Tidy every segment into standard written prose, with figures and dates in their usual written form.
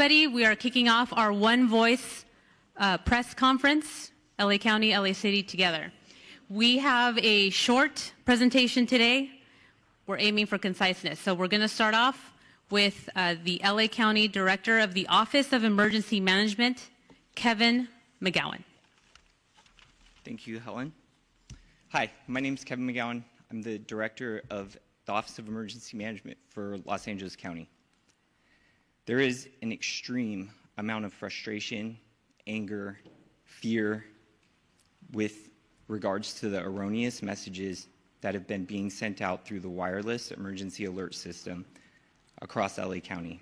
Everybody, we are kicking off our One Voice press conference, LA County, LA City together. We have a short presentation today. We're aiming for conciseness. So we're going to start off with the LA County Director of the Office of Emergency Management, Kevin McGowan. Thank you, Helen. Hi, my name is Kevin McGowan. I'm the Director of the Office of Emergency Management for Los Angeles County. There is an extreme amount of frustration, anger, fear with regards to the erroneous messages that have been being sent out through the wireless emergency alert system across LA County.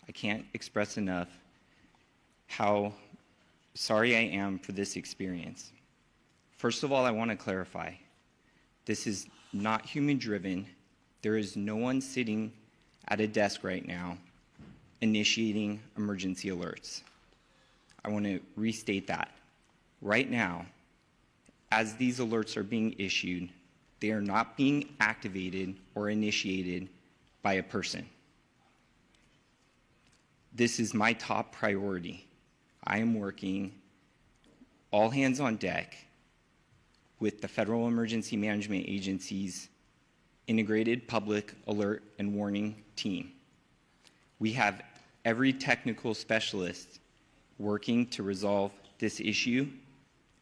I can't express enough how sorry I am for this experience. First of all, I want to clarify, this is not human-driven. There is no one sitting at a desk right now initiating emergency alerts. I want to restate that. Right now, as these alerts are being issued, they are not being activated or initiated by a person. This is my top priority. I am working all hands on deck with the Federal Emergency Management Agency's Integrated Public Alert and Warning Team. We have every technical specialist working to resolve this issue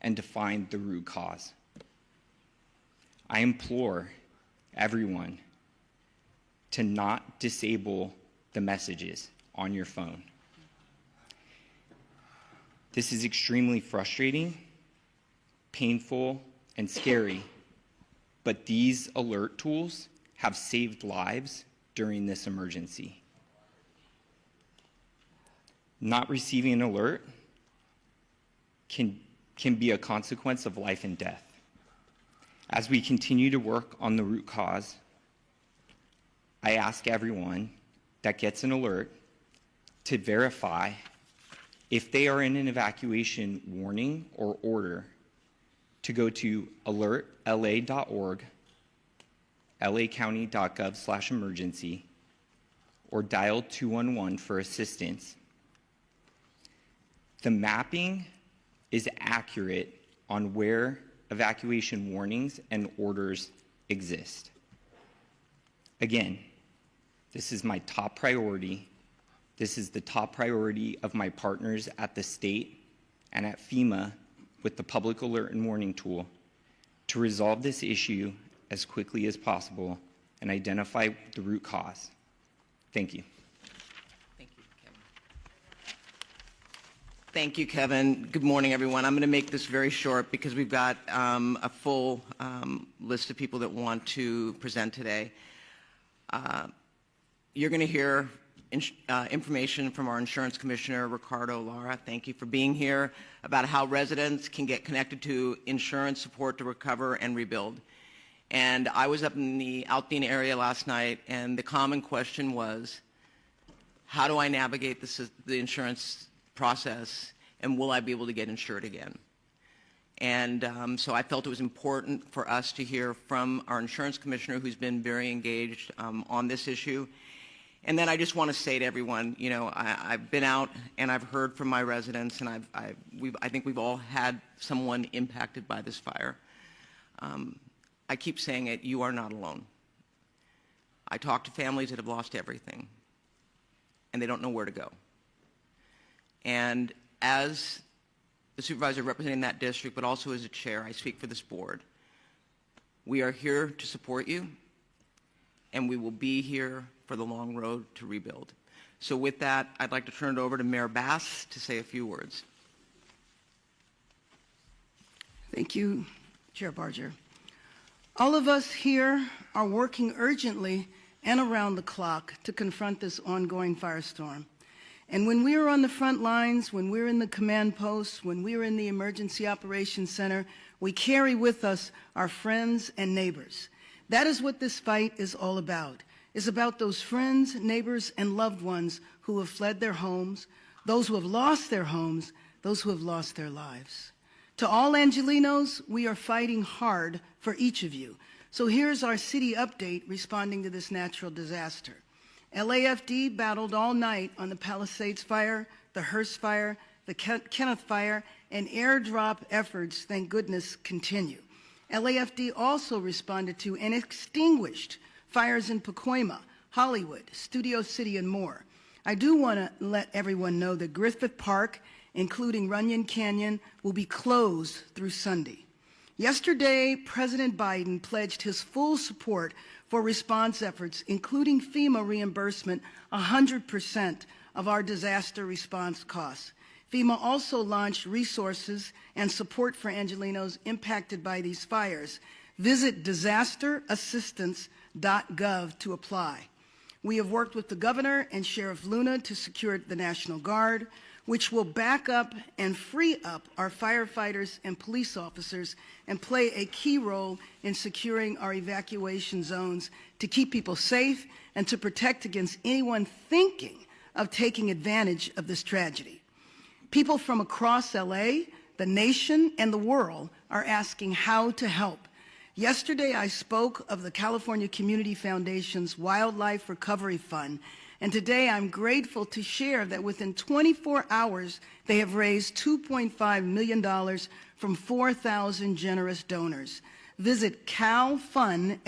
and to find the root cause. I implore everyone to not disable the messages on your phone. This is extremely frustrating, painful, and scary, but these alert tools have saved lives during this emergency. Not receiving an alert can be a consequence of life and death. As we continue to work on the root cause, I ask everyone that gets an alert to verify if they are in an evacuation warning or order to go to alertla.org, lacounty.gov/emergency, or dial 211 for assistance. The mapping is accurate on where evacuation warnings and orders exist. Again, this is my top priority. This is the top priority of my partners at the state and at FEMA with the Public Alert and Warning Tool to resolve this issue as quickly as possible and identify the root cause. Thank you. Thank you, Kevin. Good morning, everyone. I'm going to make this very short because we've got a full list of people that want to present today. You're going to hear information from our Insurance Commissioner, Ricardo Lara. Thank you for being here, about how residents can get connected to insurance support to recover and rebuild. And I was up in the Alpine area last night, and the common question was, how do I navigate the insurance process, and will I be able to get insured again? And so I felt it was important for us to hear from our insurance commissioner, who's been very engaged on this issue. And then I just want to say to everyone, you know, I've been out and I've heard from my residents, and I think we've all had someone impacted by this fire. I keep saying it, you are not alone. I talk to families that have lost everything, and they don't know where to go. And as the supervisor representing that district, but also as a chair, I speak for this board. We are here to support you, and we will be here for the long road to rebuild. So with that, I'd like to turn it over to Mayor Bass to say a few words. Thank you, Chair Barger. All of us here are working urgently and around the clock to confront this ongoing firestorm. And when we are on the front lines, when we're in the command posts, when we're in the Emergency Operations Center, we carry with us our friends and neighbors. That is what this fight is all about. It's about those friends, neighbors, and loved ones who have fled their homes, those who have lost their homes, those who have lost their lives. To all Angelinos, we are fighting hard for each of you. So here's our city update responding to this natural disaster. LAFD battled all night on the Palisades fire, the Hearst fire, the Kenneth fire, and airdrop efforts, thank goodness, continue. LAFD also responded to and extinguished fires in Pacoima, Hollywood, Studio City, and more. I do want to let everyone know that Griffith Park, including Runyon Canyon, will be closed through Sunday. Yesterday, President Biden pledged his full support for response efforts, including FEMA reimbursement 100% of our disaster response costs. FEMA also launched resources and support for Angelenos impacted by these fires. Visit disasterassistance.gov to apply. We have worked with the governor and Sheriff Luna to secure the National Guard, which will back up and free up our firefighters and police officers and play a key role in securing our evacuation zones to keep people safe and to protect against anyone thinking of taking advantage of this tragedy. People from across LA, the nation, and the world are asking how to help. Yesterday, I spoke of the California Community Foundation's Wildlife Recovery Fund, and today I'm grateful to share that within 24 hours, they have raised $2.5 million from 4,000 generous donors. Visit calfund.org.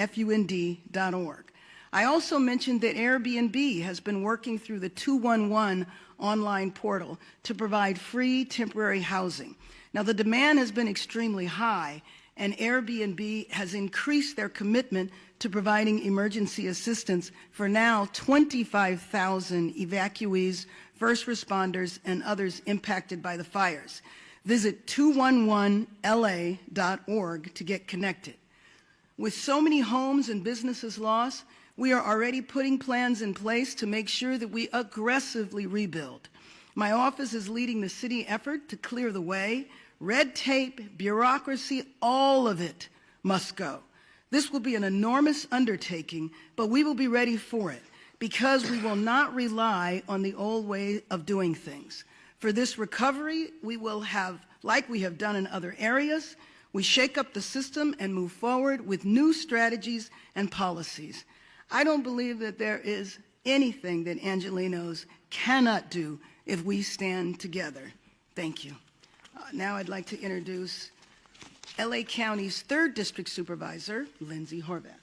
I also mentioned that Airbnb has been working through the 211 online portal to provide free temporary housing. Now, the demand has been extremely high, and Airbnb has increased their commitment to providing emergency assistance for now 25,000 evacuees, first responders, and others impacted by the fires. Visit 211la.org to get connected. With so many homes and businesses lost, we are already putting plans in place to make sure that we aggressively rebuild. My office is leading the city effort to clear the way. Red tape, bureaucracy, all of it must go. This will be an enormous undertaking, but we will be ready for it because we will not rely on the old way of doing things. For this recovery, we will have, like we have done in other areas, we shake up the system and move forward with new strategies and policies. I don't believe that there is anything that Angelenos cannot do if we stand together. Thank you. Now I'd like to introduce LA County's 3rd District Supervisor, Lindsay Horvath.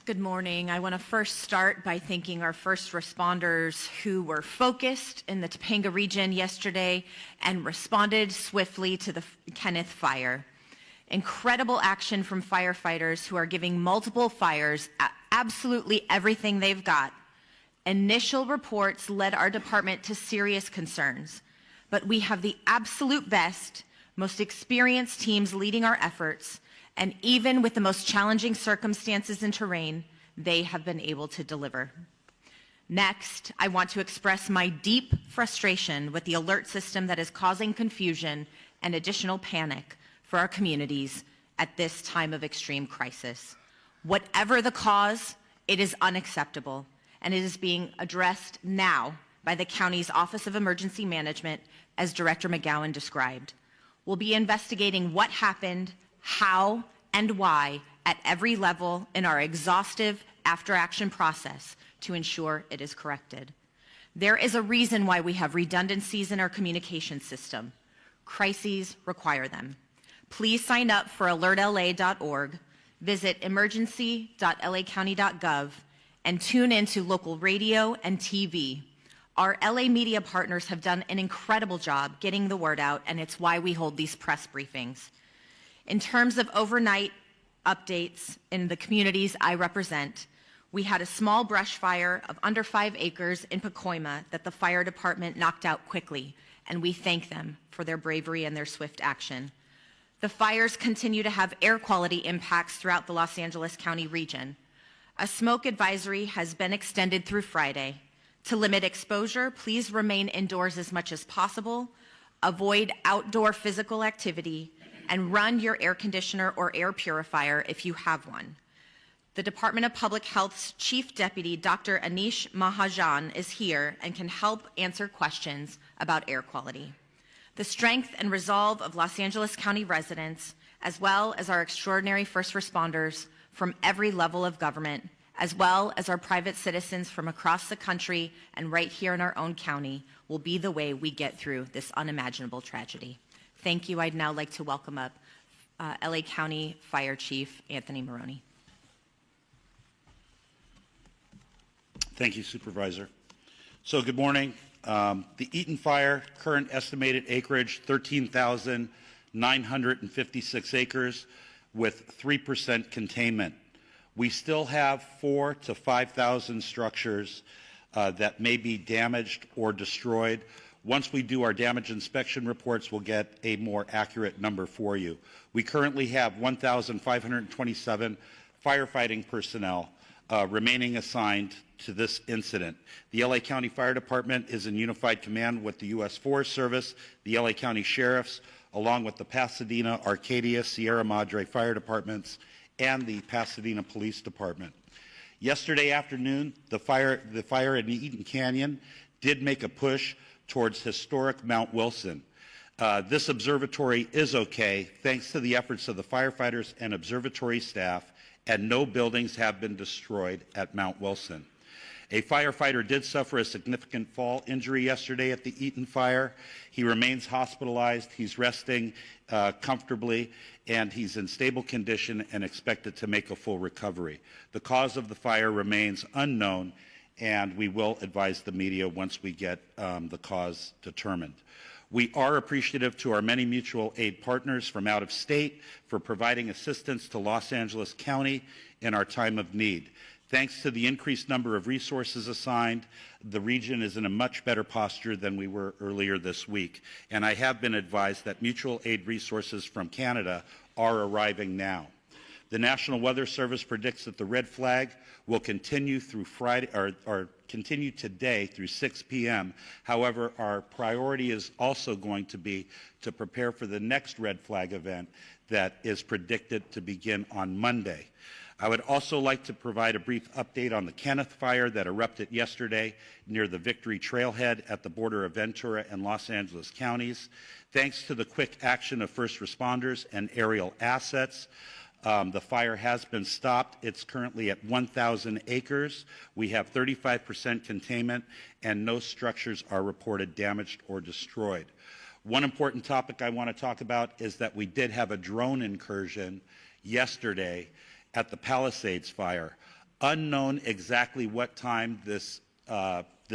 Good morning. I want to first start by thanking our first responders who were focused in the Topanga region yesterday and responded swiftly to the Kenneth fire. Incredible action from firefighters who are giving multiple fires absolutely everything they've got. Initial reports led our department to serious concerns, but we have the absolute best, most experienced teams leading our efforts, and even with the most challenging circumstances and terrain, they have been able to deliver. Next, I want to express my deep frustration with the alert system that is causing confusion and additional panic for our communities at this time of extreme crisis. Whatever the cause, it is unacceptable, and it is being addressed now by the county's Office of Emergency Management, as Director McGowan described. We'll be investigating what happened, how, and why at every level in our exhaustive after-action process to ensure it is corrected. There is a reason why we have redundancies in our communication system. Crises require them. Please sign up for alertla.org, visit emergency.lacounty.gov, and tune into local radio and TV. Our LA media partners have done an incredible job getting the word out, and it's why we hold these press briefings. In terms of overnight updates in the communities I represent, we had a small brush fire of under 5 acres in Pacoima that the fire department knocked out quickly, and we thank them for their bravery and their swift action. The fires continue to have air quality impacts throughout the Los Angeles County region. A smoke advisory has been extended through Friday. To limit exposure, please remain indoors as much as possible, avoid outdoor physical activity, and run your air conditioner or air purifier if you have one. The Department of Public Health's Chief Deputy, Dr. Anish Mahajan, is here and can help answer questions about air quality. The strength and resolve of Los Angeles County residents, as well as our extraordinary first responders, from every level of government, as well as our private citizens from across the country and right here in our own county, will be the way we get through this unimaginable tragedy. Thank you. I'd now like to welcome up LA County Fire Chief Anthony Maroney. Thank you, Supervisor. So good morning. The Eaton Fire, current estimated acreage, 13,956 acres with 3% containment. We still have 4,000 to 5,000 structures that may be damaged or destroyed. Once we do our damage inspection reports, we'll get a more accurate number for you. We currently have 1,527 firefighting personnel remaining assigned to this incident. The LA County Fire Department is in unified command with the U.S. Forest Service, the LA County Sheriffs, along with the Pasadena, Arcadia, Sierra Madre Fire Departments, and the Pasadena Police Department. Yesterday afternoon, the fire in Eaton Canyon did make a push towards historic Mount Wilson. This observatory is okay thanks to the efforts of the firefighters and observatory staff, and no buildings have been destroyed at Mount Wilson. A firefighter did suffer a significant fall injury yesterday at the Eaton fire. He remains hospitalized. He's resting comfortably, and he's in stable condition and expected to make a full recovery. The cause of the fire remains unknown, and we will advise the media once we get the cause determined. We are appreciative to our many mutual aid partners from out of state for providing assistance to Los Angeles County in our time of need. Thanks to the increased number of resources assigned, the region is in a much better posture than we were earlier this week. And I have been advised that mutual aid resources from Canada are arriving now. The National Weather Service predicts that the red flag will continue through Friday, or continue today through 6 p.m. However, our priority is also going to be to prepare for the next red flag event that is predicted to begin on Monday. I would also like to provide a brief update on the Kenneth fire that erupted yesterday near the Victory Trailhead at the border of Ventura and Los Angeles counties. Thanks to the quick action of first responders and aerial assets, the fire has been stopped. It's currently at 1,000 acres. We have 35% containment, and no structures are reported damaged or destroyed. One important topic I want to talk about is that we did have a drone incursion yesterday at the Palisades fire. Unknown exactly what time this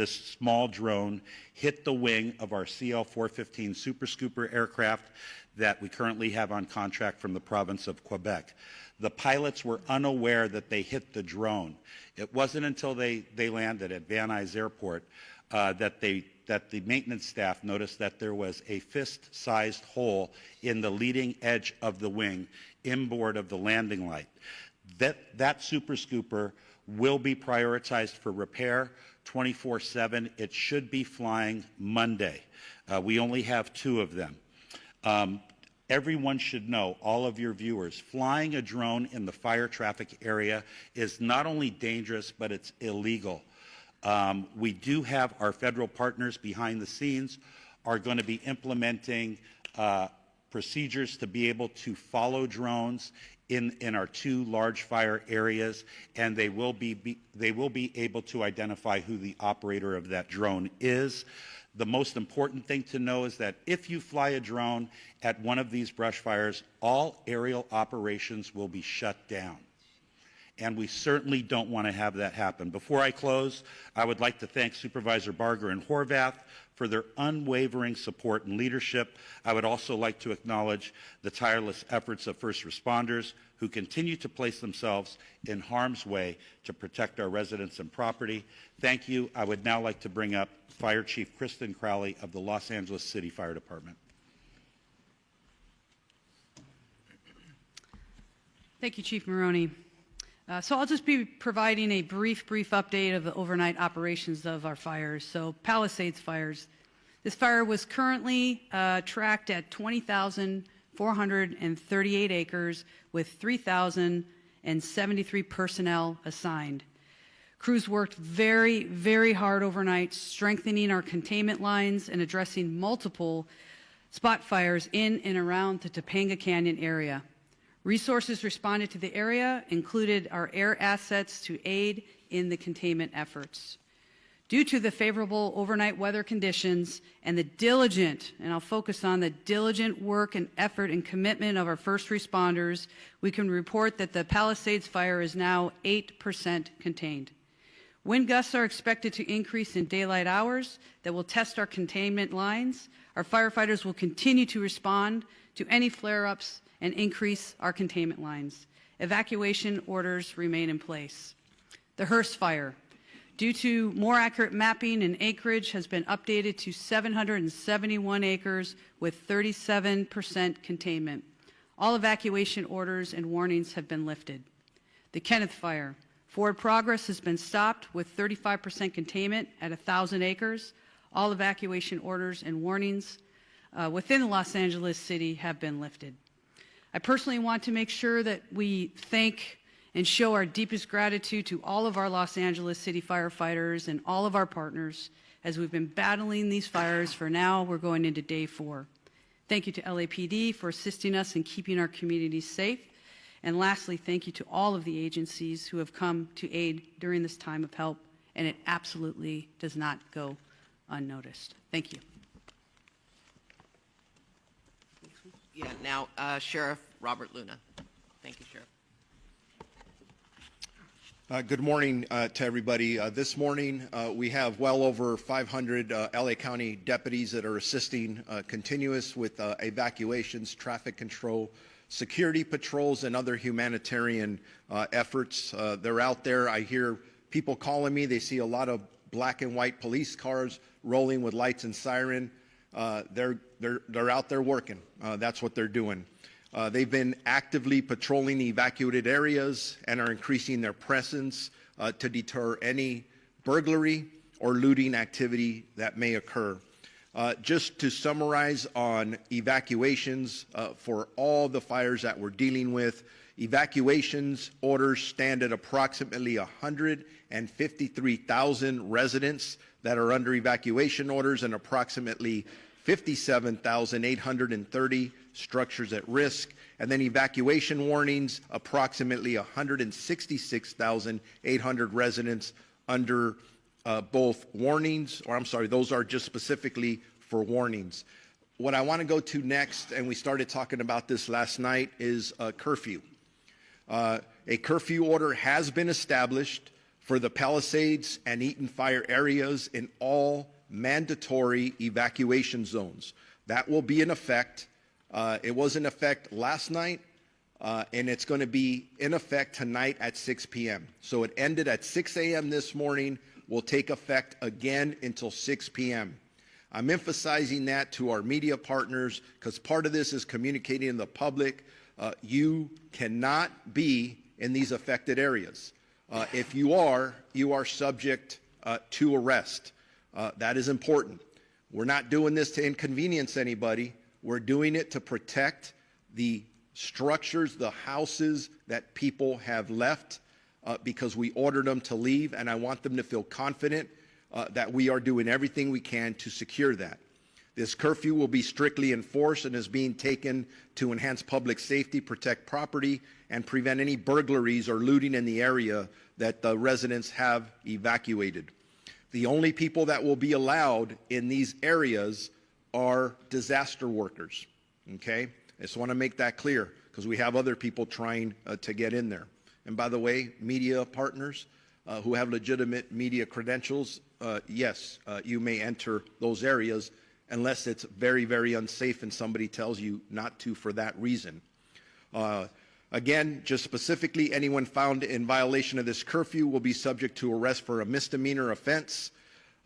small drone hit the wing of our CL-415 Super Scooper aircraft that we currently have on contract from the province of Quebec. The pilots were unaware that they hit the drone. It wasn't until they landed at Van Nuys Airport that the maintenance staff noticed that there was a fist-sized hole in the leading edge of the wing inboard of the landing light. That Super Scooper will be prioritized for repair 24/7. It should be flying Monday. We only have 2 of them. Everyone should know, all of your viewers, flying a drone in the fire traffic area is not only dangerous, but it's illegal. We do have our federal partners behind the scenes are going to be implementing procedures to be able to follow drones in our 2 large fire areas, and they will be able to identify who the operator of that drone is. The most important thing to know is that if you fly a drone at one of these brush fires, all aerial operations will be shut down. And we certainly don't want to have that happen. Before I close, I would like to thank Supervisor Barger and Horvath for their unwavering support and leadership. I would also like to acknowledge the tireless efforts of first responders who continue to place themselves in harm's way to protect our residents and property. Thank you. I would now like to bring up Fire Chief Kristen Crowley of the Los Angeles City Fire Department. Thank you, Chief Maroney. So I'll just be providing a brief update of the overnight operations of our fires. So Palisades fires. This fire was currently tracked at 20,438 acres with 3,073 personnel assigned. Crews worked very, very hard overnight, strengthening our containment lines and addressing multiple spot fires in and around the Topanga Canyon area. Resources responded to the area included our air assets to aid in the containment efforts. Due to the favorable overnight weather conditions and the diligent, and I'll focus on the diligent work and effort and commitment of our first responders, we can report that the Palisades fire is now 8% contained. Wind gusts are expected to increase in daylight hours that will test our containment lines. Our firefighters will continue to respond to any flare-ups and increase our containment lines. Evacuation orders remain in place. The Hearst fire, due to more accurate mapping and acreage, has been updated to 771 acres with 37% containment. All evacuation orders and warnings have been lifted. The Kenneth fire, forward progress has been stopped with 35% containment at 1,000 acres. All evacuation orders and warnings within Los Angeles City have been lifted. I personally want to make sure that we thank and show our deepest gratitude to all of our Los Angeles City firefighters and all of our partners as we've been battling these fires for now. We're going into day 4. Thank you to LAPD for assisting us in keeping our communities safe. And lastly, thank you to all of the agencies who have come to aid during this time of help, and it absolutely does not go unnoticed. Thank you. Yeah, now Sheriff Robert Luna. Thank you, Sheriff. Good morning to everybody. This morning we have well over 500 LA County deputies that are assisting continuous with evacuations, traffic control, security patrols, and other humanitarian efforts. They're out there. I hear people calling me. They see a lot of black and white police cars rolling with lights and siren. They're out there working. That's what they're doing. They've been actively patrolling the evacuated areas and are increasing their presence to deter any burglary or looting activity that may occur. Just to summarize on evacuations for all the fires that we're dealing with, evacuations orders stand at approximately 153,000 residents that are under evacuation orders and approximately 57,830 structures at risk, and then evacuation warnings, approximately 166,800 residents under both warnings, or I'm sorry, those are just specifically for warnings. What I want to go to next, and we started talking about this last night, is a curfew. A curfew order has been established for the Palisades and Eaton fire areas in all mandatory evacuation zones. That will be in effect. It was in effect last night, and it's going to be in effect tonight at 6 p.m. So it ended at 6 a.m. this morning, will take effect again until 6 p.m. I'm emphasizing that to our media partners because part of this is communicating to the public. You cannot be in these affected areas. If you are subject to arrest. That is important. We're not doing this to inconvenience anybody. We're doing it to protect the structures, the houses that people have left because we ordered them to leave, and I want them to feel confident that we are doing everything we can to secure that. This curfew will be strictly enforced and is being taken to enhance public safety, protect property, and prevent any burglaries or looting in the area that the residents have evacuated. The only people that will be allowed in these areas are disaster workers, okay? I just want to make that clear because we have other people trying to get in there. And by the way, media partners who have legitimate media credentials, yes, you may enter those areas unless it's very, very unsafe and somebody tells you not to for that reason. Again, just specifically, anyone found in violation of this curfew will be subject to arrest for a misdemeanor offense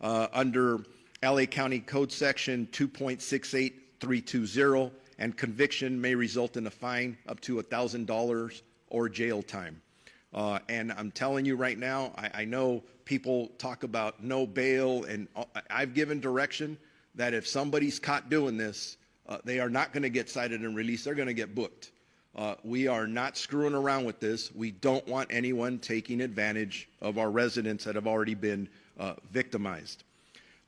under LA County Code Section 2.68320, and conviction may result in a fine up to $1,000 or jail time. And I'm telling you right now, I know people talk about no bail, and I've given direction that if somebody's caught doing this, they are not going to get cited and released. They're going to get booked. We are not screwing around with this. We don't want anyone taking advantage of our residents that have already been victimized.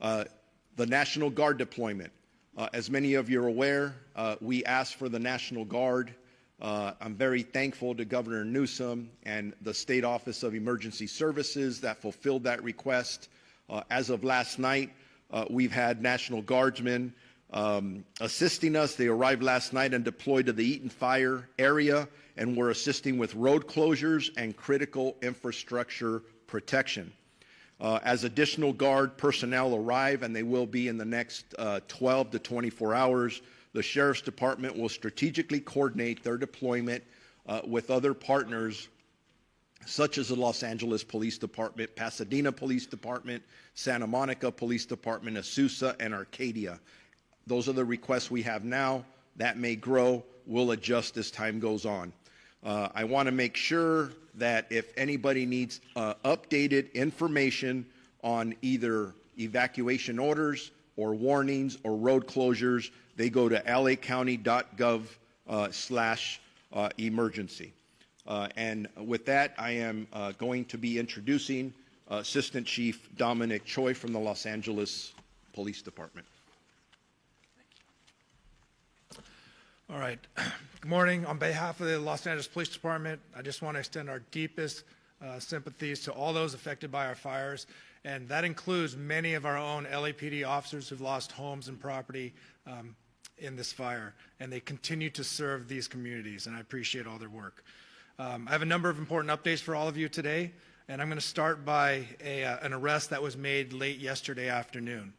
The National Guard deployment. As many of you are aware, we asked for the National Guard I'm very thankful to Governor Newsom and the State Office of Emergency Services that fulfilled that request. As of last night, we've had National Guardsmen assisting us. They arrived last night and deployed to the Eaton Fire area, and were assisting with road closures and critical infrastructure protection. As additional Guard personnel arrive, and they will be in the next 12 to 24 hours, the Sheriff's Department will strategically coordinate their deployment with other partners such as the Los Angeles Police Department, Pasadena Police Department, Santa Monica Police Department, Azusa, and Arcadia. Those are the requests we have now. That may grow. We'll adjust as time goes on. I want to make sure that if anybody needs updated information on either evacuation orders or warnings or road closures, they go to lacounty.gov/emergency. And with that, I am going to be introducing Assistant Chief Dominic Choi from the Los Angeles Police Department. All right. Good morning. On behalf of the Los Angeles Police Department, I just want to extend our deepest sympathies to all those affected by our fires, and that includes many of our own LAPD officers who've lost homes and property in this fire, and they continue to serve these communities, and I appreciate all their work. I have a number of important updates for all of you today, and I'm going to start by an arrest that was made late yesterday afternoon.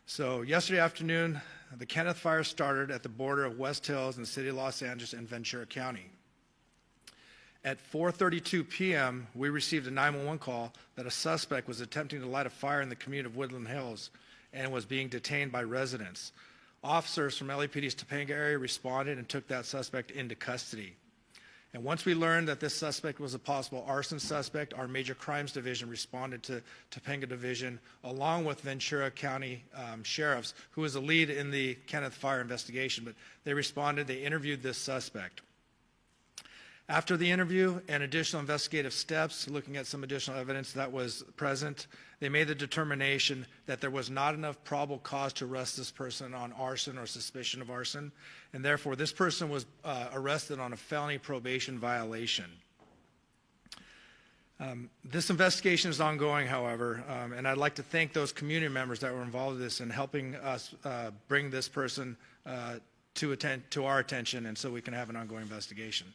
So yesterday afternoon, the Kenneth Fire started at the border of West Hills in the city of Los Angeles and Ventura County. At 4:32 p.m., we received a 911 call that a suspect was attempting to light a fire in the community of Woodland Hills and was being detained by residents. Officers from LAPD's Topanga area responded and took that suspect into custody. And once we learned that this suspect was a possible arson suspect, our Major Crimes Division responded to Topanga Division along with Ventura County sheriffs, who was the lead in the Kenneth Fire investigation. But they responded, they interviewed this suspect. After the interview and additional investigative steps, looking at some additional evidence that was present, they made the determination that there was not enough probable cause to arrest this person on arson or suspicion of arson, and therefore this person was arrested on a felony probation violation. This investigation is ongoing, however, and I'd like to thank those community members that were involved in this in helping us bring this person to our attention, and so we can have an ongoing investigation.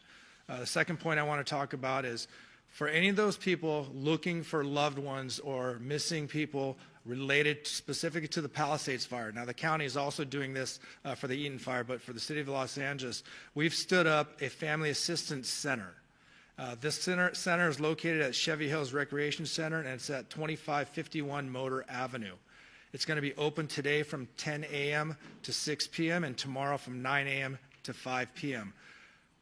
The second point I want to talk about is for any of those people looking for loved ones or missing people related specifically to the Palisades fire. Now, the county is also doing this for the Eaton fire, but for the city of Los Angeles, we've stood up a family assistance center. This center is located at Chevy Hills Recreation Center, and it's at 2551 Motor Avenue. It's going to be open today from 10 a.m. to 6 p.m. and tomorrow from 9 a.m. to 5 p.m.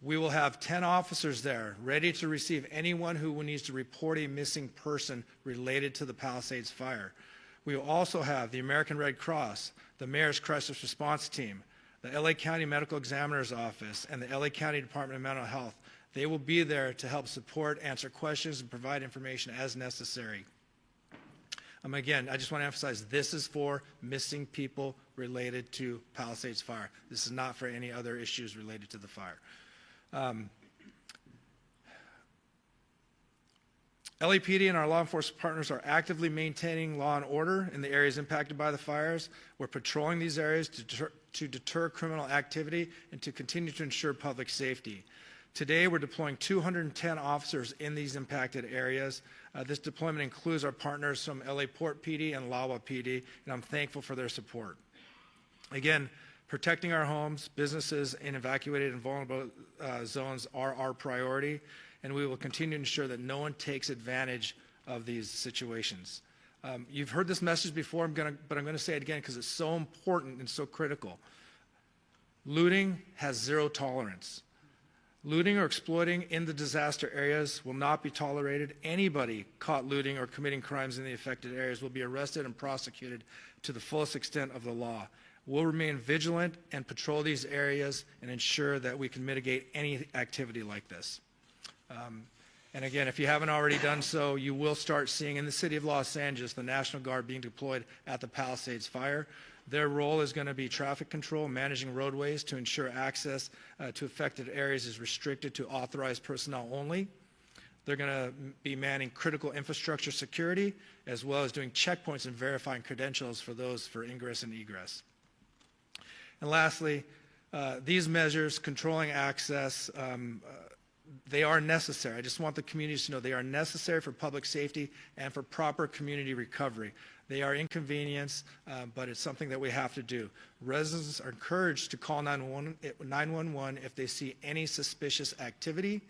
We will have 10 officers there ready to receive anyone who needs to report a missing person related to the Palisades fire. We will also have the American Red Cross, the Mayor's Crisis Response Team, the LA County Medical Examiner's Office, and the LA County Department of Mental Health. They will be there to help support, answer questions, and provide information as necessary. Again, I just want to emphasize this is for missing people related to Palisades fire. This is not for any other issues related to the fire. LAPD and our law enforcement partners are actively maintaining law and order in the areas impacted by the fires. We're patrolling these areas to deter criminal activity and to continue to ensure public safety. Today, we're deploying 210 officers in these impacted areas. This deployment includes our partners from LA Port PD and LAWA PD, and I'm thankful for their support. Again, protecting our homes, businesses, and evacuated and vulnerable zones are our priority, and we will continue to ensure that no one takes advantage of these situations. You've heard this message before, but I'm going to say it again because it's so important and so critical. Looting has zero tolerance. Looting or exploiting in the disaster areas will not be tolerated. Anybody caught looting or committing crimes in the affected areas will be arrested and prosecuted to the fullest extent of the law. We'll remain vigilant and patrol these areas and ensure that we can mitigate any activity like this. And again, if you haven't already done so, you will start seeing in the city of Los Angeles the National Guard being deployed at the Palisades fire. Their role is going to be traffic control, managing roadways to ensure access to affected areas is restricted to authorized personnel only. They're going to be manning critical infrastructure security, as well as doing checkpoints and verifying credentials for those for ingress and egress. And lastly, these measures controlling access, they are necessary. I just want the communities to know they are necessary for public safety and for proper community recovery. They are inconvenience, but it's something that we have to do. Residents are encouraged to call 911 if they see any suspicious activity.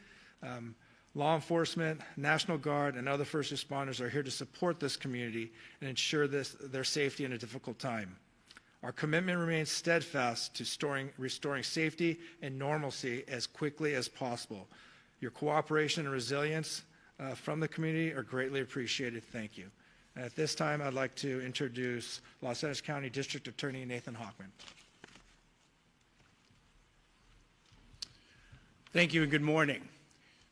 Law enforcement, National Guard, and other first responders are here to support this community and ensure their safety in a difficult time. Our commitment remains steadfast to restoring safety and normalcy as quickly as possible. Your cooperation and resilience from the community are greatly appreciated. Thank you. And at this time, I'd like to introduce Los Angeles County District Attorney Nathan Hochman. Thank you and good morning.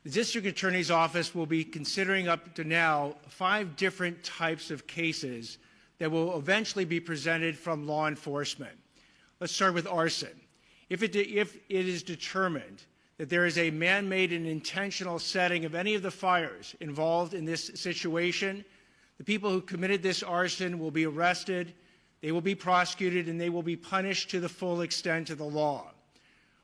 The District Attorney's Office will be considering up to now 5 different types of cases that will eventually be presented from law enforcement. Let's start with arson. If it is determined that there is a man-made and intentional setting of any of the fires involved in this situation, the people who committed this arson will be arrested, they will be prosecuted, and they will be punished to the full extent of the law.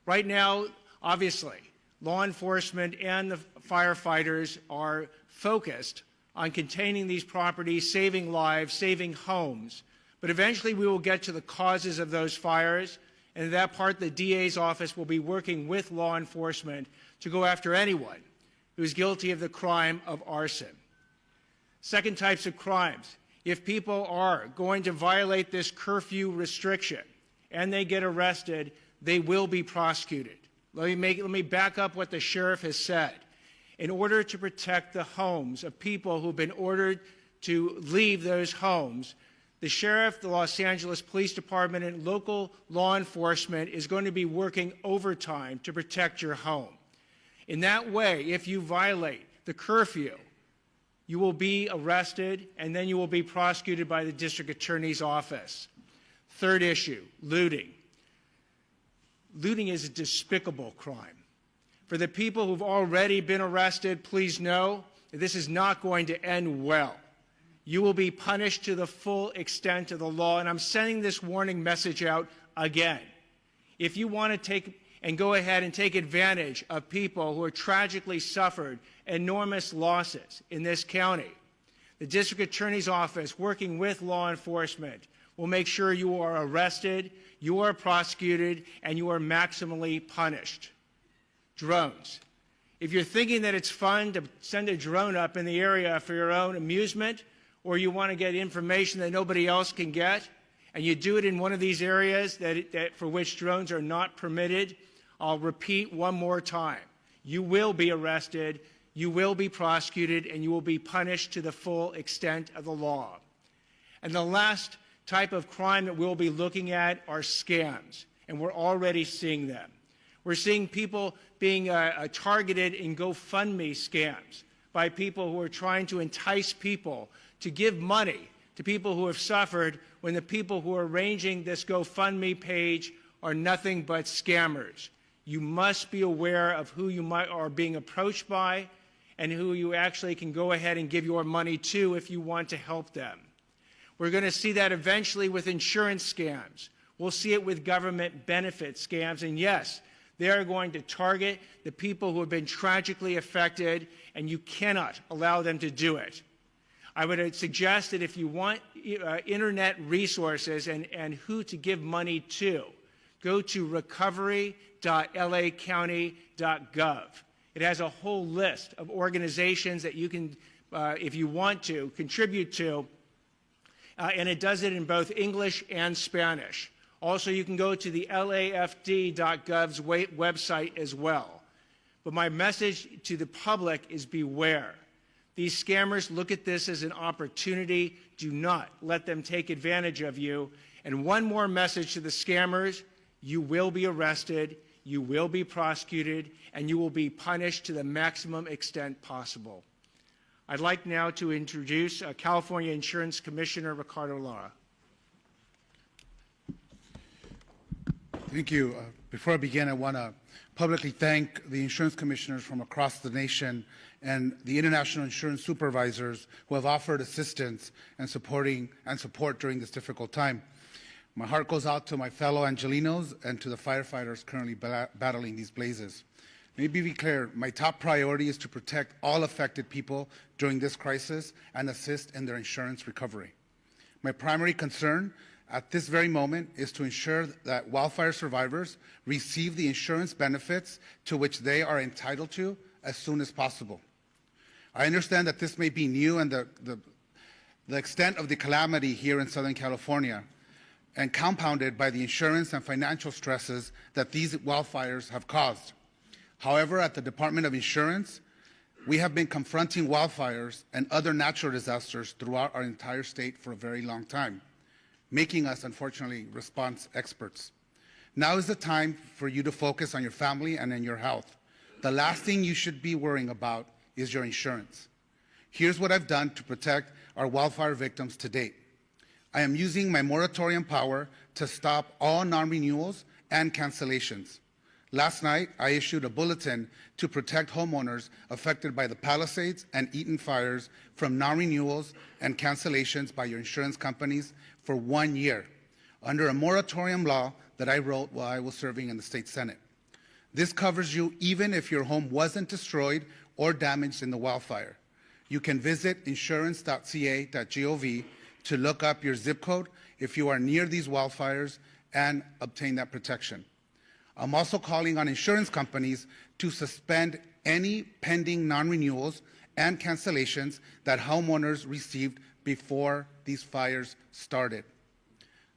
Right now, obviously, law enforcement and the firefighters are focused on containing these properties, saving lives, saving homes. But eventually we will get to the causes of those fires, and in that part the DA's office will be working with law enforcement to go after anyone who is guilty of the crime of arson. Second types of crimes. If people are going to violate this curfew restriction and they get arrested, they will be prosecuted. Let me back up what the sheriff has said. In order to protect the homes of people who've been ordered to leave those homes, the sheriff, the Los Angeles Police Department, and local law enforcement is going to be working overtime to protect your home. In that way, if you violate the curfew, you will be arrested and then you will be prosecuted by the district attorney's office. Third issue, looting. Looting is a despicable crime. For the people who've already been arrested, please know that this is not going to end well. You will be punished to the full extent of the law, and I'm sending this warning message out again. If you want to take and go ahead and take advantage of people who have tragically suffered enormous losses in this county, the district attorney's office, working with law enforcement, will make sure you are arrested, you are prosecuted, and you are maximally punished. Drones. If you're thinking that it's fun to send a drone up in the area for your own amusement, or you want to get information that nobody else can get, and you do it in one of these areas for which drones are not permitted, I'll repeat one more time. You will be arrested, you will be prosecuted, and you will be punished to the full extent of the law. And the last type of crime that we'll be looking at are scams, and we're already seeing them. We're seeing people being targeted in GoFundMe scams by people who are trying to entice people to give money to people who have suffered when the people who are arranging this GoFundMe page are nothing but scammers. You must be aware of who you are being approached by and who you actually can go ahead and give your money to if you want to help them. We're going to see that eventually with insurance scams. We'll see it with government benefit scams. And yes, they are going to target the people who have been tragically affected, and you cannot allow them to do it. I would suggest that if you want internet resources and who to give money to, go to recovery.lacounty.gov. It has a whole list of organizations that you can, if you want to, contribute to, and it does it in both English and Spanish. Also, you can go to the LAFD.gov's website as well. But my message to the public is beware. These scammers look at this as an opportunity. Do not let them take advantage of you. And one more message to the scammers: you will be arrested, you will be prosecuted, and you will be punished to the maximum extent possible. I'd like now to introduce California Insurance Commissioner Ricardo Lara. Thank you. Before I begin, I want to publicly thank the insurance commissioners from across the nation and the international insurance supervisors who have offered assistance and support during this difficult time. My heart goes out to my fellow Angelinos and to the firefighters currently battling these blazes. Let me be clear, my top priority is to protect all affected people during this crisis and assist in their insurance recovery. My primary concern at this very moment is to ensure that wildfire survivors receive the insurance benefits to which they are entitled to as soon as possible. I understand that this may be new and the extent of the calamity here in Southern California and compounded by the insurance and financial stresses that these wildfires have caused. However, at the Department of Insurance, we have been confronting wildfires and other natural disasters throughout our entire state for a very long time, making us, unfortunately, response experts. Now is the time for you to focus on your family and on your health. The last thing you should be worrying about is your insurance. Here's what I've done to protect our wildfire victims to date. I am using my moratorium power to stop all non-renewals and cancellations. Last night, I issued a bulletin to protect homeowners affected by the Palisades and Eaton fires from non-renewals and cancellations by your insurance companies for 1 year, under a moratorium law that I wrote while I was serving in the state Senate. This covers you even if your home wasn't destroyed or damaged in the wildfire. You can visit insurance.ca.gov to look up your zip code if you are near these wildfires and obtain that protection. I'm also calling on insurance companies to suspend any pending non-renewals and cancellations that homeowners received before these fires started.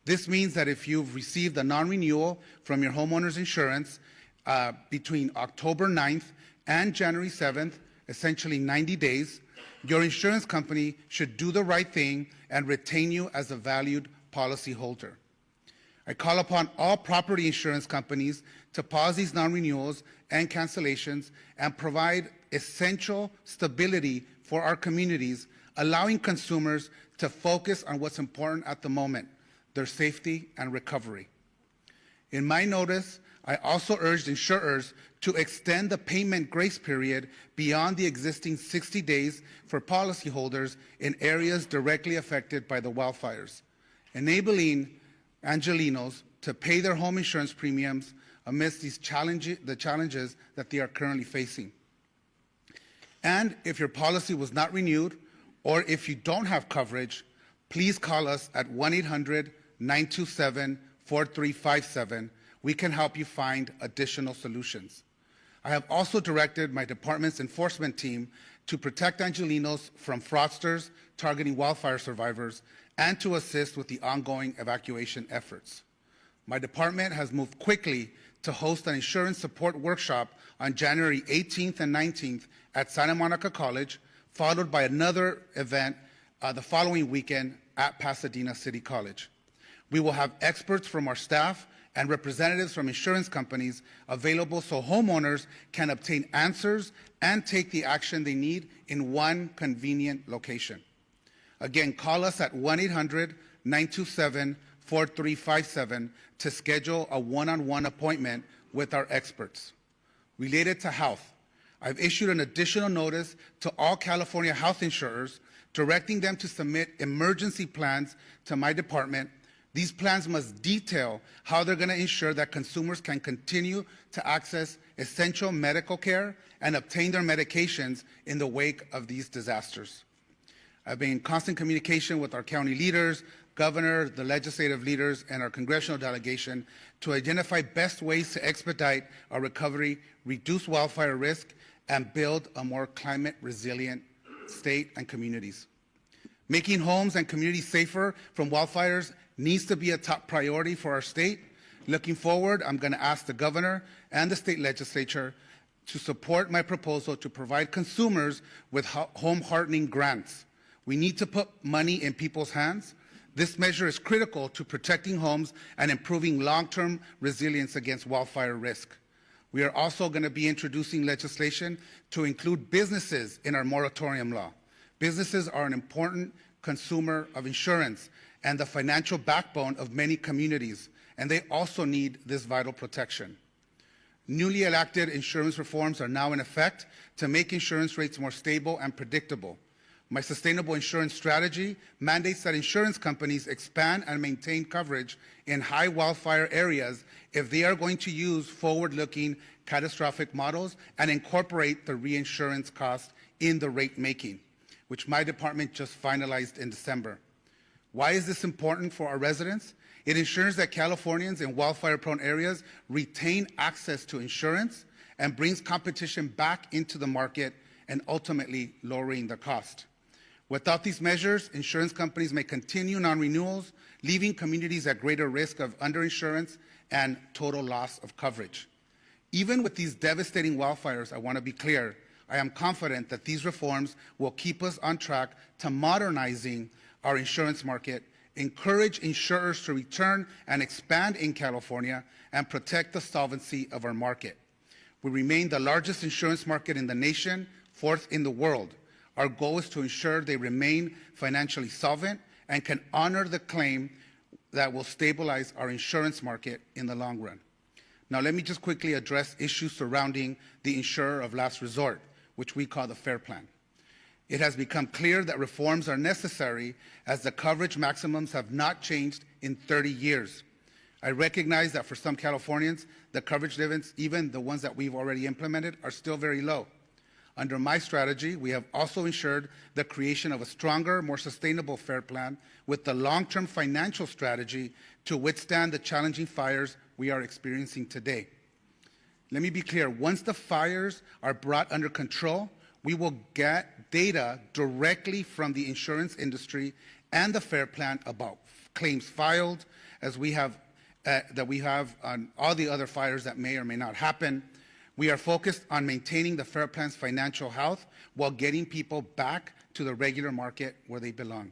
This means that if you've received a non-renewal from your homeowner's insurance between October 9th and January 7th, essentially 90 days, your insurance company should do the right thing and retain you as a valued policyholder. I call upon all property insurance companies to pause these non-renewals and cancellations and provide essential stability for our communities, allowing consumers to focus on what's important at the moment, their safety and recovery. In my notice, I also urged insurers to extend the payment grace period beyond the existing 60 days for policyholders in areas directly affected by the wildfires, enabling Angelinos to pay their home insurance premiums amidst the challenges that they are currently facing. And if your policy was not renewed, or if you don't have coverage, please call us at 1-800-927-4357. We can help you find additional solutions. I have also directed my department's enforcement team to protect Angelinos from fraudsters targeting wildfire survivors and to assist with the ongoing evacuation efforts. My department has moved quickly to host an insurance support workshop on January 18th and 19th at Santa Monica College, followed by another event the following weekend at Pasadena City College. We will have experts from our staff and representatives from insurance companies available so homeowners can obtain answers and take the action they need in one convenient location. Again, call us at 1-800-927-4357 to schedule a one-on-one appointment with our experts. Related to health, I've issued an additional notice to all California health insurers directing them to submit emergency plans to my department. These plans must detail how they're going to ensure that consumers can continue to access essential medical care and obtain their medications in the wake of these disasters. I've been in constant communication with our county leaders, governor, the legislative leaders, and our congressional delegation to identify best ways to expedite our recovery, reduce wildfire risk, and build a more climate-resilient state and communities. Making homes and communities safer from wildfires needs to be a top priority for our state. Looking forward, I'm going to ask the governor and the state legislature to support my proposal to provide consumers with home hardening grants. We need to put money in people's hands. This measure is critical to protecting homes and improving long-term resilience against wildfire risk. We are also going to be introducing legislation to include businesses in our moratorium law. Businesses are an important consumer of insurance and the financial backbone of many communities, and they also need this vital protection. Newly enacted insurance reforms are now in effect to make insurance rates more stable and predictable. My sustainable insurance strategy mandates that insurance companies expand and maintain coverage in high wildfire areas if they are going to use forward-looking catastrophic models and incorporate the reinsurance cost in the rate making, which my department just finalized in December. Why is this important for our residents? It ensures that Californians in wildfire-prone areas retain access to insurance and brings competition back into the market and ultimately lowering the cost. Without these measures, insurance companies may continue non-renewals, leaving communities at greater risk of underinsurance and total loss of coverage. Even with these devastating wildfires, I want to be clear, I am confident that these reforms will keep us on track to modernizing our insurance market, encourage insurers to return and expand in California, and protect the solvency of our market. We remain the largest insurance market in the nation, fourth in the world. Our goal is to ensure they remain financially solvent and can honor the claim that will stabilize our insurance market in the long run. Now, let me just quickly address issues surrounding the insurer of last resort, which we call the FAIR Plan. It has become clear that reforms are necessary as the coverage maximums have not changed in 30 years. I recognize that for some Californians, the coverage limits, even the ones that we've already implemented, are still very low. Under my strategy, we have also ensured the creation of a stronger, more sustainable FAIR Plan with the long-term financial strategy to withstand the challenging fires we are experiencing today. Let me be clear, once the fires are brought under control, we will get data directly from the insurance industry and the FAIR Plan about claims filed, as we have that we have on all the other fires that may or may not happen. We are focused on maintaining the FAIR Plan's financial health while getting people back to the regular market where they belong.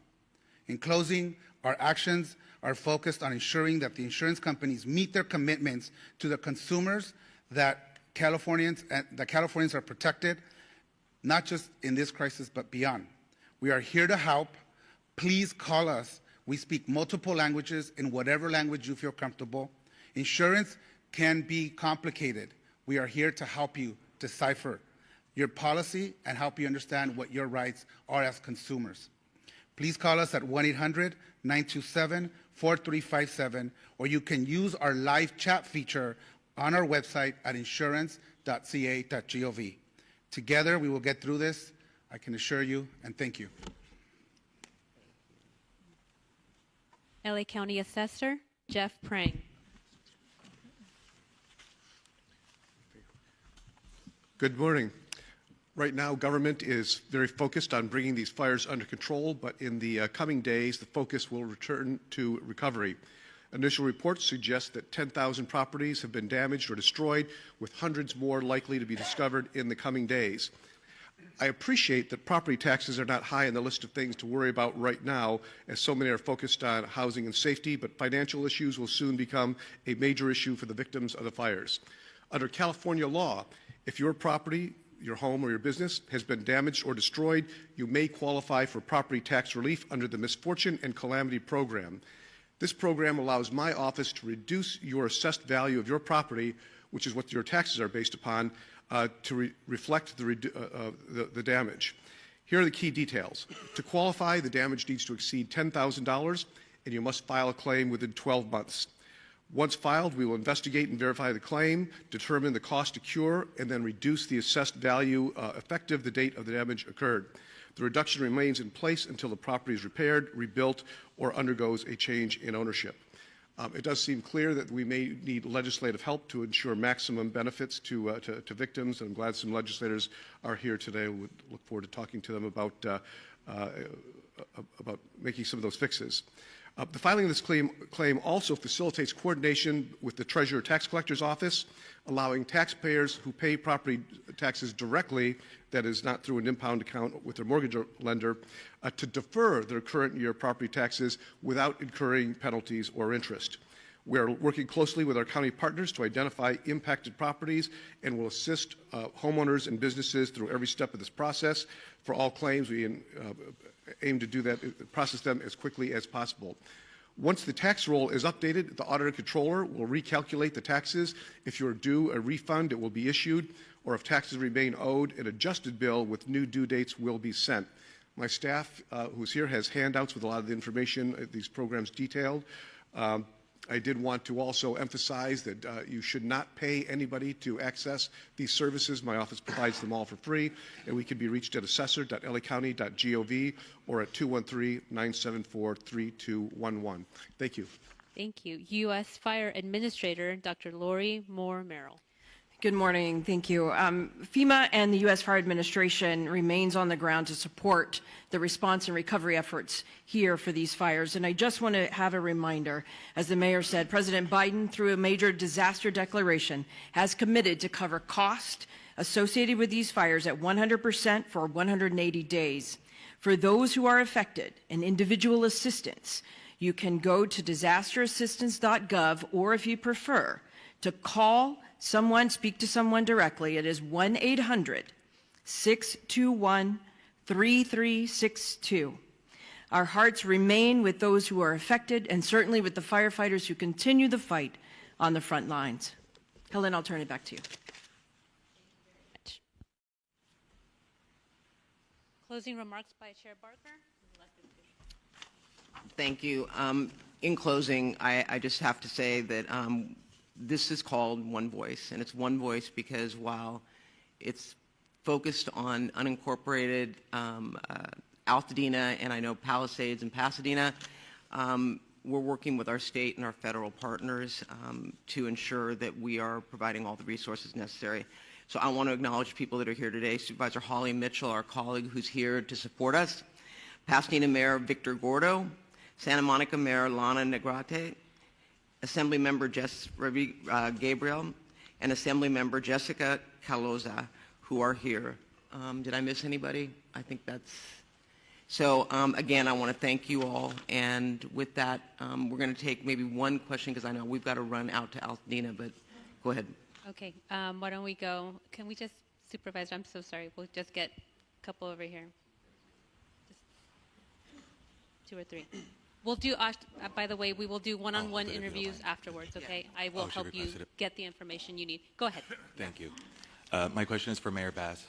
In closing, our actions are focused on ensuring that the insurance companies meet their commitments to the consumers, that Californians are protected, not just in this crisis, but beyond. We are here to help. Please call us. We speak multiple languages in whatever language you feel comfortable. Insurance can be complicated. We are here to help you decipher your policy and help you understand what your rights are as consumers. Please call us at 1-800-927-4357, or you can use our live chat feature on our website at insurance.ca.gov. Together, we will get through this, I can assure you, and thank you. LA County Assessor Jeff Prang. Good morning. Right now, government is very focused on bringing these fires under control, but in the coming days, the focus will return to recovery. Initial reports suggest that 10,000 properties have been damaged or destroyed, with hundreds more likely to be discovered in the coming days. I appreciate that property taxes are not high on the list of things to worry about right now, as so many are focused on housing and safety, but financial issues will soon become a major issue for the victims of the fires. Under California law, if your property, your home or your business has been damaged or destroyed, you may qualify for property tax relief under the Misfortune and Calamity Program. This program allows my office to reduce your assessed value of your property, which is what your taxes are based upon, to reflect the damage. Here are the key details. To qualify, the damage needs to exceed $10,000, and you must file a claim within 12 months. Once filed, we will investigate and verify the claim, determine the cost to cure, and then reduce the assessed value effective the date of the damage occurred. The reduction remains in place until the property is repaired, rebuilt, or undergoes a change in ownership. It does seem clear that we may need legislative help to ensure maximum benefits to victims, and I'm glad some legislators are here today. We look forward to talking to them about making some of those fixes. The filing of this claim also facilitates coordination with the Treasurer Tax Collector's Office, allowing taxpayers who pay property taxes directly, that is not through an impound account with their mortgage lender, to defer their current year property taxes without incurring penalties or interest. We are working closely with our county partners to identify impacted properties and will assist homeowners and businesses through every step of this process. For all claims, we aim to do that, process them as quickly as possible. Once the tax roll is updated, the auditor controller will recalculate the taxes. If you're due a refund, it will be issued, or if taxes remain owed, an adjusted bill with new due dates will be sent. My staff, who's here, has handouts with a lot of the information these programs detailed. I did want to also emphasize that you should not pay anybody to access these services. My office provides them all for free, and we can be reached at assessor.lacounty.gov or at 213-974-3211. Thank you. Thank you. U.S. Fire Administrator Dr. Lori Moore Merrill. Good morning. Thank you. FEMA and the U.S. Fire Administration remains on the ground to support the response and recovery efforts here for these fires. And I just want to have a reminder, as the mayor said, President Biden, through a major disaster declaration, has committed to cover cost associated with these fires at 100% for 180 days. For those who are affected and individual assistance, you can go to disasterassistance.gov, or if you prefer, to call someone, speak to someone directly. It is 1-800-621-3362. Our hearts remain with those who are affected, and certainly with the firefighters who continue the fight on the front lines. Helen, I'll turn it back to you. Closing remarks by Chair Barker. Thank you. In closing, I just have to say that this is called One Voice, and it's One Voice because while it's focused on unincorporated Altadena and I know Palisades and Pasadena, we're working with our state and our federal partners to ensure that we are providing all the resources necessary. So I want to acknowledge people that are here today. Supervisor Holly Mitchell, our colleague who's here to support us, Pasadena Mayor Victor Gordo, Santa Monica Mayor Lana Negrete, Assemblymember Jess Gabriel, and Assemblymember Jessica Caloza, who are here. Did I miss anybody? I think that's... So again, I want to thank you all, and with that, we're going to take maybe one question, because I know we've got to run out to Altadena, but go ahead. Okay, why don't we go? Can we just, Supervisor, I'm so sorry, we'll just get a couple over here. Just 2 or 3. We'll do, by the way, we will do one-on-one interviews afterwards, okay? I will help you get the information you need. Go ahead. Thank you. My question is for Mayor Bass.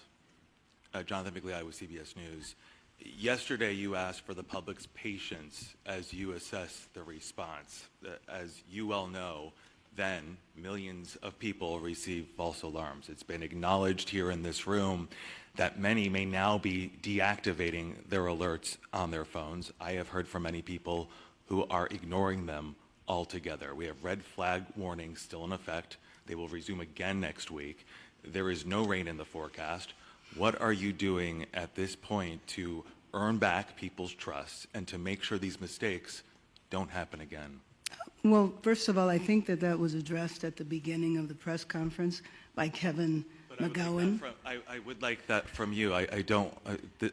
Jonathan Migliai with CBS News. Yesterday, you asked for the public's patience as you assess the response. As you well know, then millions of people receive false alarms. It's been acknowledged here in this room that many may now be deactivating their alerts on their phones. I have heard from many people who are ignoring them altogether. We have red flag warnings still in effect. They will resume again next week. There is no rain in the forecast. What are you doing at this point to earn back people's trust and to make sure these mistakes don't happen again? Well, first of all, I think that was addressed at the beginning of the press conference by Kevin McGowan. I would like that from you. I don't,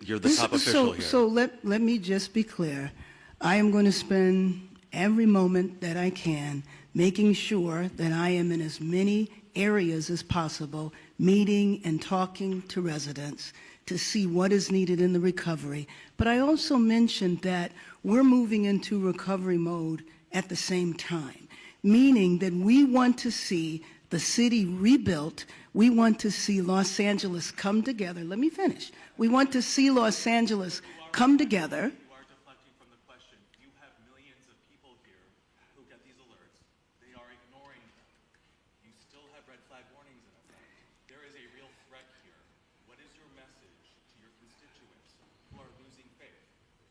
you're the top official here. So let me just be clear. I am going to spend every moment that I can making sure that I am in as many areas as possible, meeting and talking to residents to see what is needed in the recovery. But I also mentioned that we're moving into recovery mode at the same time, meaning that we want to see the city rebuilt. We want to see Los Angeles come together. Let me finish. We want to see Los Angeles come together. You are deflecting from the question. You have millions of people here who get these alerts. They are ignoring them. You still have red flag warnings in effect. There is a real threat here. What is your message to your constituents who are losing faith?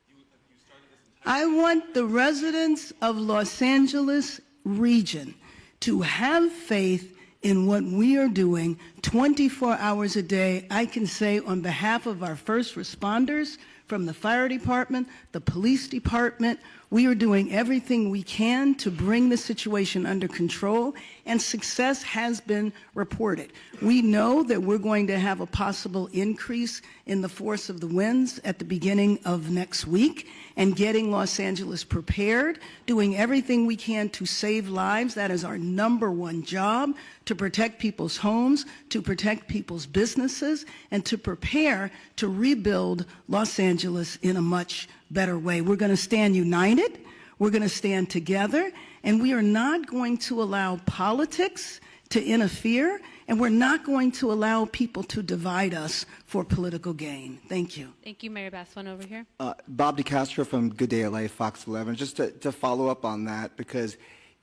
You started this entire... I want the residents of Los Angeles region to have faith in what we are doing 24 hours a day. I can say on behalf of our first responders from the fire department, the police department, We are doing everything we can to bring the situation under control, and success has been reported. We know that we're going to have a possible increase in the force of the winds at the beginning of next week, and getting Los Angeles prepared, doing everything we can to save lives. That is our number one job, to protect people's homes, to protect people's businesses, and to prepare to rebuild Los Angeles in a much better way. We're going to stand united, we're going to stand together, and we are not going to allow politics to interfere, and we're not going to allow people to divide us for political gain. Thank you. Thank you, Mayor Bass. One over here. Bob DeCastro from Good Day LA, Fox 11. Just to follow up on that, because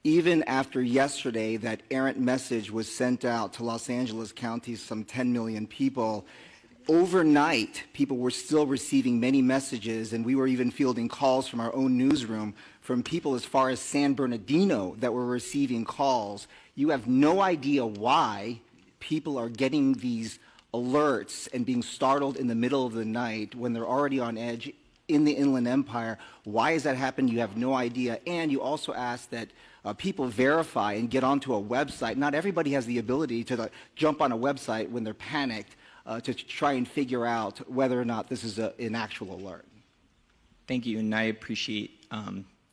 even after yesterday that errant message was sent out to Los Angeles County's some 10 million people, overnight, people were still receiving many messages, and we were even fielding calls from our own newsroom from people as far as San Bernardino that were receiving calls. You have no idea why people are getting these alerts and being startled in the middle of the night when they're already on edge in the Inland Empire. Why has that happened? You have no idea. And you also ask that people verify and get onto a website. Not everybody has the ability to jump on a website when they're panicked to try and figure out whether or not this is an actual alert. Thank you, and I appreciate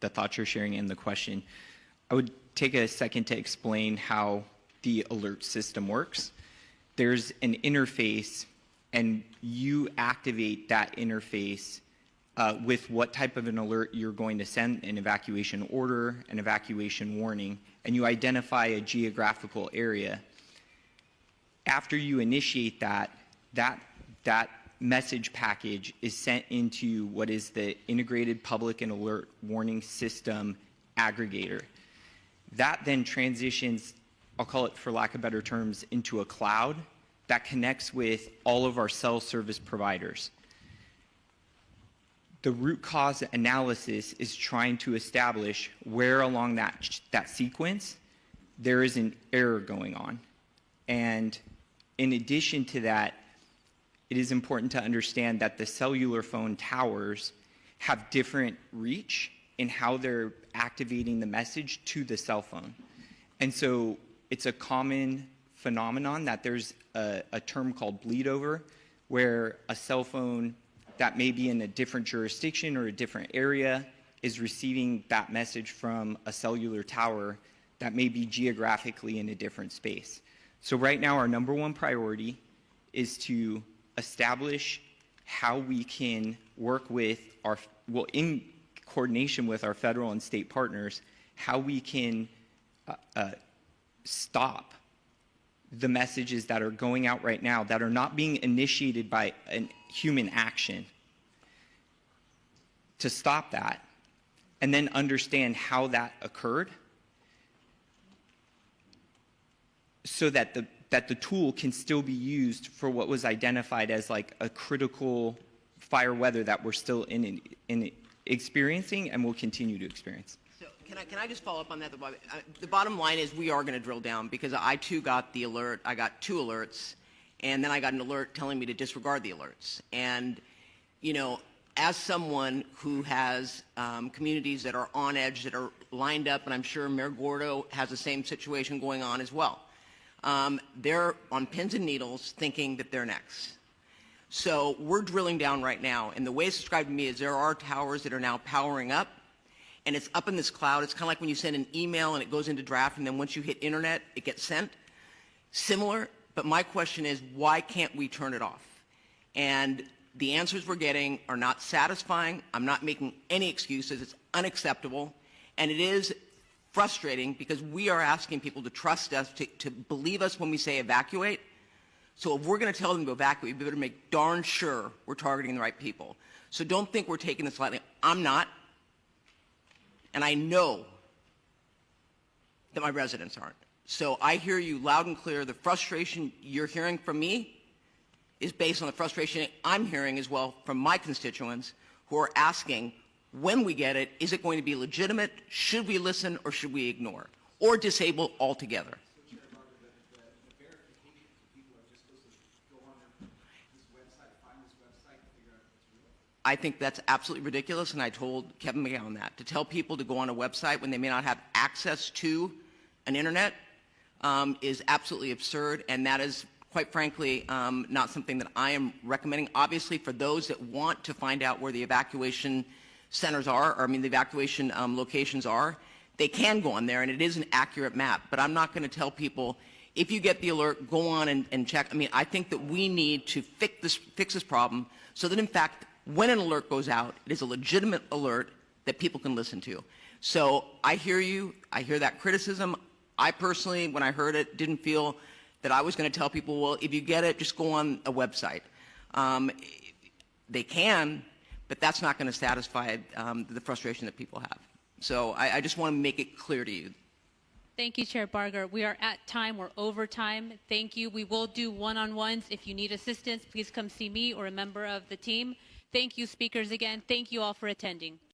the thoughts you're sharing and the question. I would take a second to explain how the alert system works. There's an interface, and you activate that interface with what type of an alert you're going to send, an evacuation order, an evacuation warning, and you identify a geographical area. After you initiate that message package is sent into what is the Integrated Public and Alert Warning System aggregator. That then transitions, I'll call it for lack of better terms, into a cloud that connects with all of our cell service providers. The root cause analysis is trying to establish where along that sequence there is an error going on. And in addition to that, it is important to understand that the cellular phone towers have different reach in how they're activating the message to the cell phone. And so it's a common phenomenon that there's a term called bleed over, where a cell phone that may be in a different jurisdiction or a different area is receiving that message from a cellular tower that may be geographically in a different space. So right now, our number one priority is to establish how we can work with in coordination with our federal and state partners, how we can stop the messages that are going out right now that are not being initiated by a human action, to stop that, and then understand how that occurred so that the tool can still be used for what was identified as like a critical fire weather that we're still experiencing and will continue to experience. So can I just follow up on that? The bottom line is we are going to drill down, because I too got the alert. I got 2 alerts, and then I got an alert telling me to disregard the alerts. And, you know, as someone who has communities that are on edge, that are lined up, and I'm sure Mayor Gordo has the same situation going on as well, they're on pins and needles thinking that they're next. So we're drilling down right now, and the way it's described to me is there are towers that are now powering up, and it's up in this cloud. It's kind of like when you send an email and it goes into draft, and then once you hit internet, it gets sent. Similar, but my question is, why can't we turn it off? And the answers we're getting are not satisfying. I'm not making any excuses. It's unacceptable, and it is frustrating because we are asking people to trust us, to believe us when we say evacuate. So if we're going to tell them to evacuate, we better make darn sure we're targeting the right people. So don't think we're taking this lightly. I'm not. And I know that my residents aren't. So I hear you loud and clear. The frustration you're hearing from me is based on the frustration I'm hearing as well from my constituents who are asking, when we get it, is it going to be legitimate? Should we listen or should we ignore? Or disable altogether? I think that's absolutely ridiculous, and I told Kevin McGowan that. To tell people to go on a website when they may not have access to an internet is absolutely absurd, and that is, quite frankly, not something that I am recommending. Obviously, for those that want to find out where the evacuation centers are, or the evacuation locations are, they can go on there, and it is an accurate map. But I'm not going to tell people, if you get the alert, go on and check. I think that we need to fix this problem so that, in fact, when an alert goes out, it is a legitimate alert that people can listen to. So I hear you. I hear that criticism. I personally, when I heard it, didn't feel that I was going to tell people, well, if you get it, just go on a website. They can, but that's not going to satisfy the frustration that people have. So I just want to make it clear to you. Thank you, Chair Barger. We are at time. We're over time. Thank you. We will do one-on-ones. If you need assistance, please come see me or a member of the team. Thank you, speakers, again. Thank you all for attending.